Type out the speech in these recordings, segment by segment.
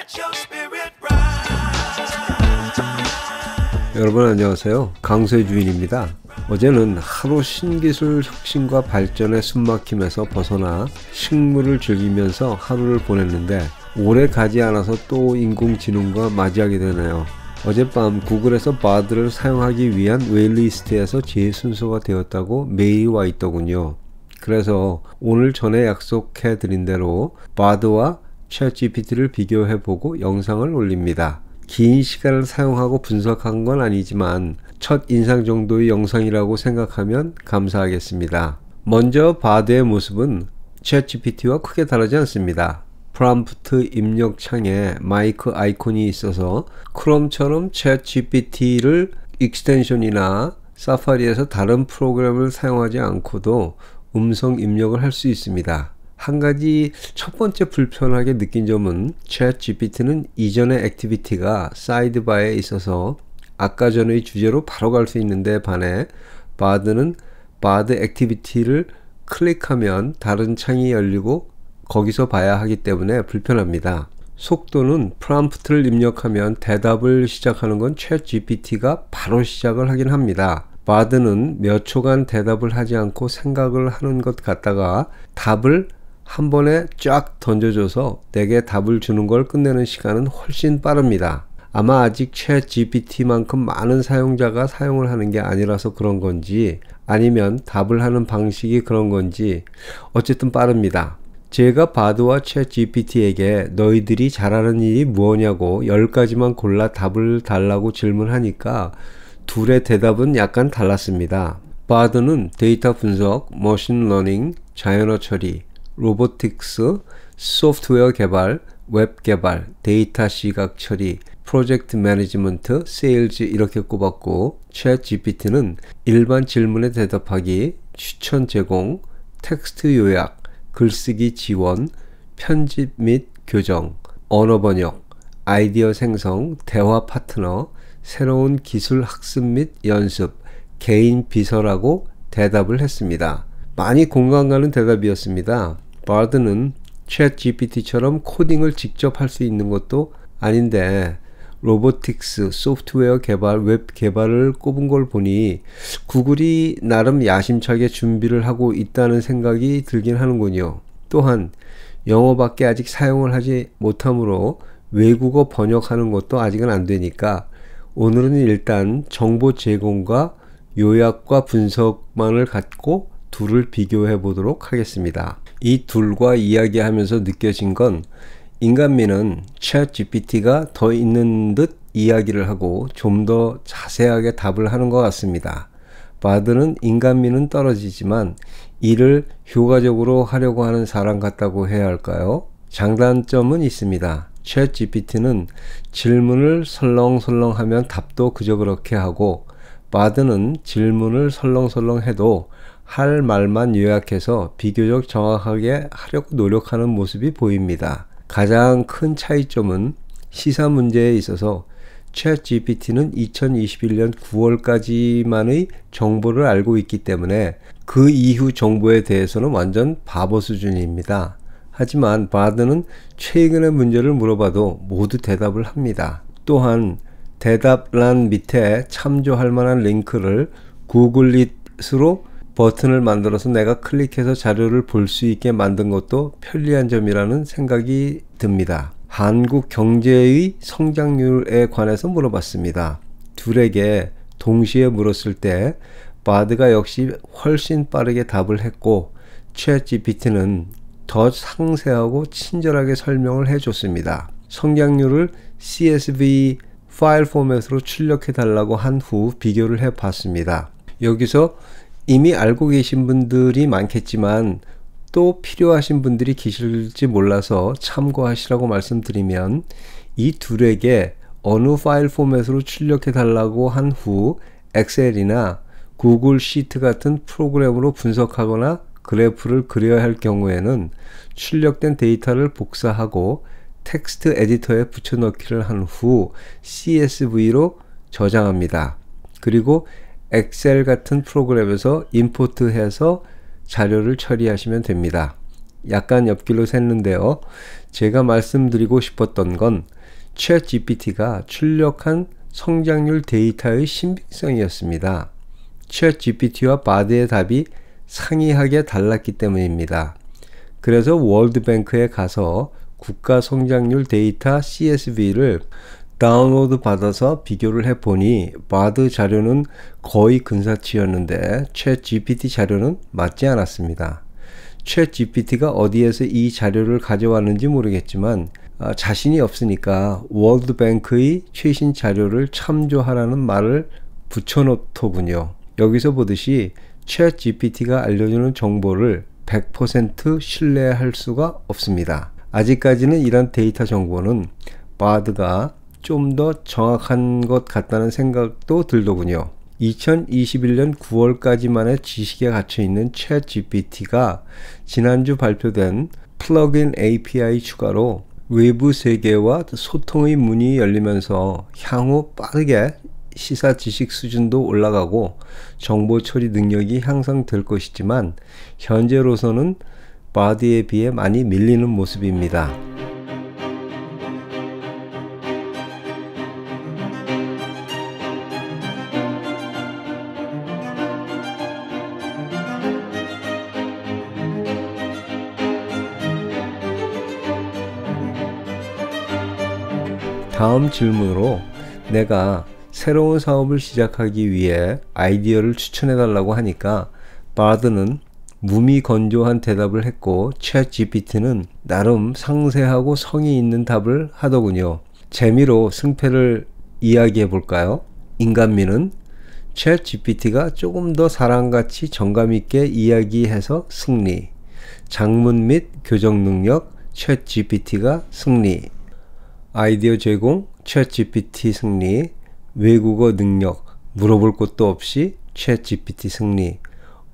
Let your spirit rise. 여러분 안녕하세요. 강소의 주인입니다. 어제는 하루 신기술 혁신과 발전의 숨막힘에서 벗어나 식물을 즐기면서 하루를 보냈는데 오래 가지 않아서 또 인공지능과 맞이하게 되네요. 어젯밤 구글에서 바드를 사용하기 위한 웨일리스트에서 제 순서가 되었다고 메일이 와 있더군요. 그래서 오늘 전에 약속해 드린 대로 바드와 챗GPT를 비교해보고 영상을 올립니다. 긴 시간을 사용하고 분석한 건 아니지만 첫 인상 정도의 영상이라고 생각하면 감사하겠습니다. 먼저 바드의 모습은 챗GPT와 크게 다르지 않습니다. 프롬프트 입력 창에 마이크 아이콘이 있어서 크롬처럼 챗GPT를 익스텐션이나 사파리에서 다른 프로그램을 사용하지 않고도 음성 입력을 할 수 있습니다. 한 가지 첫 번째 불편하게 느낀 점은 챗GPT는 이전의 액티비티가 사이드바에 있어서 아까 전의 주제로 바로 갈 수 있는데 반해 바드는 바드 액티비티를 클릭하면 다른 창이 열리고 거기서 봐야 하기 때문에 불편합니다. 속도는 프롬프트를 입력하면 대답을 시작하는 건 챗GPT가 바로 시작을 하긴 합니다. 바드는 몇 초간 대답을 하지 않고 생각을 하는 것 같다가 답을 한 번에 쫙 던져줘서 내게 답을 주는 걸 끝내는 시간은 훨씬 빠릅니다. 아마 아직 챗GPT만큼 많은 사용자가 사용을 하는 게 아니라서 그런 건지 아니면 답을 하는 방식이 그런 건지 어쨌든 빠릅니다. 제가 바드와 챗GPT에게 너희들이 잘하는 일이 무엇냐고 10가지만 골라 답을 달라고 질문하니까 둘의 대답은 약간 달랐습니다. 바드는 데이터 분석, 머신러닝, 자연어 처리, 로보틱스, 소프트웨어 개발, 웹 개발, 데이터 시각 처리, 프로젝트 매니지먼트, 세일즈 이렇게 꼽았고 챗GPT는 일반 질문에 대답하기, 추천 제공, 텍스트 요약, 글쓰기 지원, 편집 및 교정, 언어 번역, 아이디어 생성, 대화 파트너, 새로운 기술 학습 및 연습, 개인 비서라고 대답을 했습니다. 많이 공감 가는 대답이었습니다. 바드는 챗GPT처럼 코딩을 직접 할 수 있는 것도 아닌데 로보틱스, 소프트웨어 개발, 웹 개발을 꼽은 걸 보니 구글이 나름 야심차게 준비를 하고 있다는 생각이 들긴 하는군요. 또한 영어밖에 아직 사용을 하지 못하므로 외국어 번역하는 것도 아직은 안 되니까 오늘은 일단 정보 제공과 요약과 분석만을 갖고 둘을 비교해 보도록 하겠습니다. 이 둘과 이야기하면서 느껴진 건 인간미는 챗GPT가 더 있는 듯 이야기를 하고 좀 더 자세하게 답을 하는 것 같습니다. 바드는 인간미는 떨어지지만 일을 효과적으로 하려고 하는 사람 같다고 해야 할까요? 장단점은 있습니다. 챗GPT는 질문을 설렁설렁 하면 답도 그저 그렇게 하고 바드는 질문을 설렁설렁 해도 할 말만 요약해서 비교적 정확하게 하려고 노력하는 모습이 보입니다. 가장 큰 차이점은 시사 문제에 있어서 챗GPT는 2021년 9월까지만의 정보를 알고 있기 때문에 그 이후 정보에 대해서는 완전 바보 수준입니다. 하지만 바드는 최근의 문제를 물어봐도 모두 대답을 합니다. 또한 대답란 밑에 참조할 만한 링크를 구글릿으로 버튼을 만들어서 내가 클릭해서 자료를 볼 수 있게 만든 것도 편리한 점이라는 생각이 듭니다. 한국 경제의 성장률에 관해서 물어봤습니다. 둘에게 동시에 물었을 때 바드가 역시 훨씬 빠르게 답을 했고 챗GPT는 더 상세하고 친절하게 설명을 해줬습니다. 성장률을 CSV 파일 포맷으로 출력해 달라고 한 후 비교를 해 봤습니다. 여기서 이미 알고 계신 분들이 많겠지만 또 필요하신 분들이 계실지 몰라서 참고하시라고 말씀드리면 이 둘에게 어느 파일 포맷으로 출력해 달라고 한 후 엑셀이나 구글 시트 같은 프로그램으로 분석하거나 그래프를 그려야 할 경우에는 출력된 데이터를 복사하고 텍스트 에디터에 붙여넣기를 한 후 CSV로 저장합니다. 그리고 엑셀 같은 프로그램에서 임포트해서 자료를 처리하시면 됩니다. 약간 옆길로 샜는데요. 제가 말씀드리고 싶었던 건 챗GPT가 출력한 성장률 데이터의 신빙성이었습니다. 챗GPT와 바드의 답이 상이하게 달랐기 때문입니다. 그래서 월드뱅크에 가서 국가 성장률 데이터 CSV를 다운로드 받아서 비교를 해보니 바드 자료는 거의 근사치였는데 챗GPT 자료는 맞지 않았습니다. 챗GPT가 어디에서 이 자료를 가져왔는지 모르겠지만 자신이 없으니까 월드뱅크의 최신 자료를 참조하라는 말을 붙여놓더군요. 여기서 보듯이 챗GPT가 알려주는 정보를 100% 신뢰할 수가 없습니다. 아직까지는 이런 데이터 정보는 바드가 좀 더 정확한 것 같다는 생각도 들더군요. 2021년 9월까지만의 지식에 갇혀있는 챗GPT가 지난주 발표된 플러그인 API 추가로 외부 세계와 소통의 문이 열리면서 향후 빠르게 시사 지식 수준도 올라가고 정보 처리 능력이 향상될 것이지만 현재로서는 바드에 비해 많이 밀리는 모습입니다. 다음 질문으로 내가 새로운 사업을 시작하기 위해 아이디어를 추천해 달라고 하니까 바드는 무미건조한 대답을 했고 챗GPT는 나름 상세하고 성의 있는 답을 하더군요. 재미로 승패를 이야기해 볼까요? 인간미는 챗GPT가 조금 더 사람같이 정감있게 이야기해서 승리. 장문 및 교정 능력 챗GPT가 승리. 아이디어 제공 챗GPT 승리. 외국어 능력 물어볼 것도 없이 챗GPT 승리.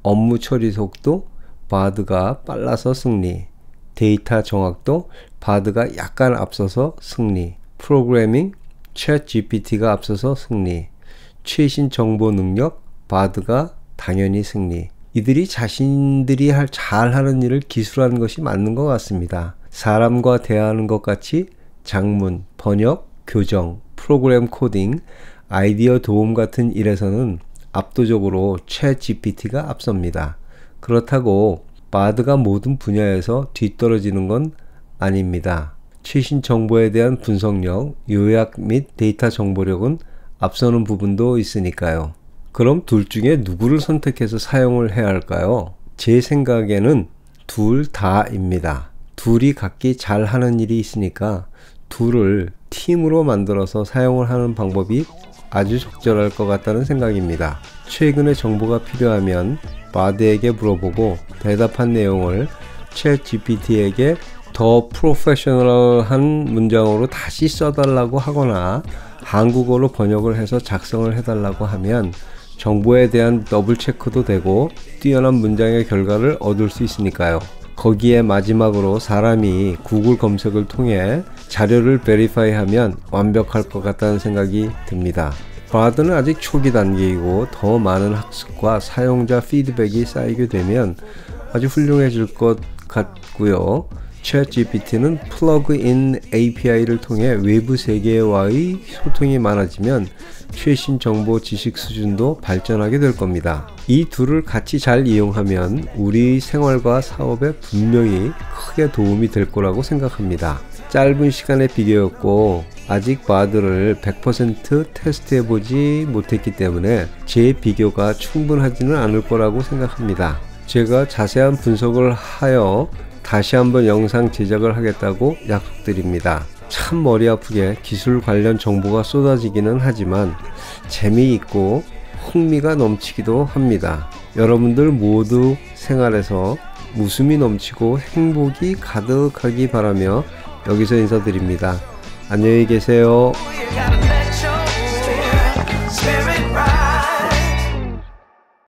업무 처리 속도 바드가 빨라서 승리. 데이터 정확도 바드가 약간 앞서서 승리. 프로그래밍 챗GPT가 앞서서 승리. 최신 정보 능력 바드가 당연히 승리. 이들이 자신들이 잘하는 일을 기술하는 것이 맞는 것 같습니다. 사람과 대화하는 것 같이 장문, 번역, 교정, 프로그램 코딩, 아이디어 도움 같은 일에서는 압도적으로 챗GPT가 앞섭니다. 그렇다고 바드가 모든 분야에서 뒤떨어지는 건 아닙니다. 최신 정보에 대한 분석력, 요약 및 데이터 정보력은 앞서는 부분도 있으니까요. 그럼 둘 중에 누구를 선택해서 사용을 해야 할까요? 제 생각에는 둘 다입니다. 둘이 각기 잘하는 일이 있으니까 둘을 팀으로 만들어서 사용을 하는 방법이 아주 적절할 것 같다는 생각입니다. 최근에 정보가 필요하면 바드에게 물어보고 대답한 내용을 챗GPT에게 더 프로페셔널한 문장으로 다시 써달라고 하거나 한국어로 번역을 해서 작성을 해달라고 하면 정보에 대한 더블 체크도 되고 뛰어난 문장의 결과를 얻을 수 있으니까요. 거기에 마지막으로 사람이 구글 검색을 통해 자료를 베리파이하면 완벽할 것 같다는 생각이 듭니다. 바드는 아직 초기 단계이고 더 많은 학습과 사용자 피드백이 쌓이게 되면 아주 훌륭해질 것 같고요. 챗GPT는 플러그인 API를 통해 외부 세계와의 소통이 많아지면 최신 정보 지식 수준도 발전하게 될 겁니다. 이 둘을 같이 잘 이용하면 우리 생활과 사업에 분명히 크게 도움이 될 거라고 생각합니다. 짧은 시간의 비교였고 아직 바드를 100% 테스트해보지 못했기 때문에 제 비교가 충분하지는 않을 거라고 생각합니다. 제가 자세한 분석을 하여 다시 한번 영상 제작을 하겠다고 약속드립니다. 참 머리 아프게 기술 관련 정보가 쏟아지기는 하지만 재미있고 흥미가 넘치기도 합니다. 여러분들 모두 생활에서 웃음이 넘치고 행복이 가득하기 바라며 여기서 인사드립니다. 안녕히 계세요.